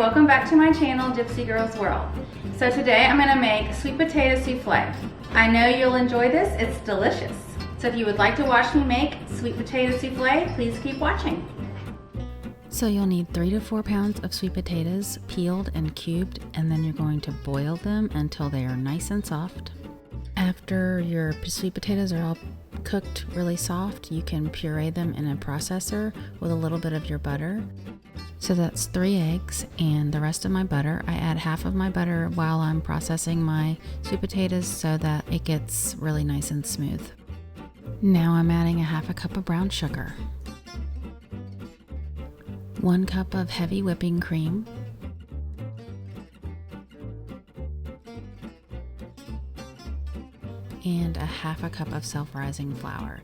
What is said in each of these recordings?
welcome back to my channel, Gypsy Girls World. So today I'm gonna make sweet potato souffle. I know you'll enjoy this, it's delicious. So if you would like to watch me make sweet potato souffle, please keep watching. So you'll need 3 to 4 pounds of sweet potatoes peeled and cubed, and then you're going to boil them until they are nice and soft. After your sweet potatoes are all cooked really soft, you can puree them in a processor with a little bit of your butter. So that's 3 eggs and the rest of my butter. I add half of my butter while I'm processing my sweet potatoes so that it gets really nice and smooth. Now I'm adding a half a cup of brown sugar, 1 cup of heavy whipping cream, and a half a cup of self-rising flour,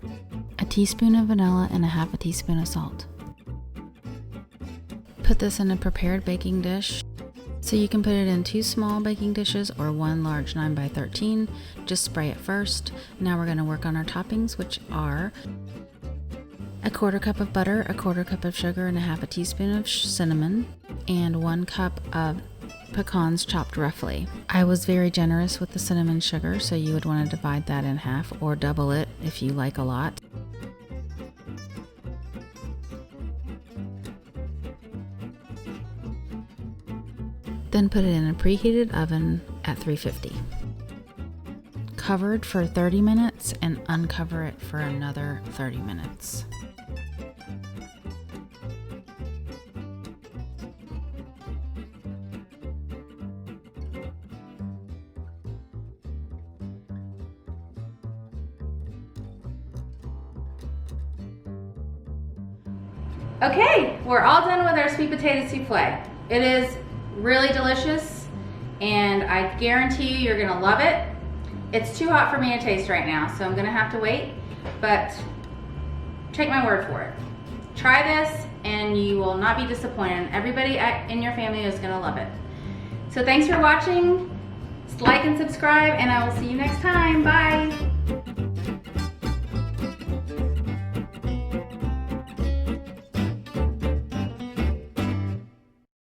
a teaspoon of vanilla, and a half a teaspoon of salt. Put this in a prepared baking dish. So you can put it in 2 small baking dishes or 1 large 9x13. Just spray it first. Now we're going to work on our toppings, which are a 1/4 cup of butter, a 1/4 cup of sugar, and a half a teaspoon of cinnamon, and 1 cup of pecans chopped roughly. I was very generous with the cinnamon sugar, so you would want to divide that in half or double it if you like a lot. Then put it in a preheated oven at 350. Covered for 30 minutes and uncover it for another 30 minutes. Okay, we're all done with our sweet potato souffle. It is really delicious, and I guarantee you're gonna love it. It's too hot for me to taste right now, so I'm gonna have to wait, but take my word for it. Try this and you will not be disappointed. Everybody in your family is gonna love it. So thanks for watching. Like and subscribe, and I will see you next time.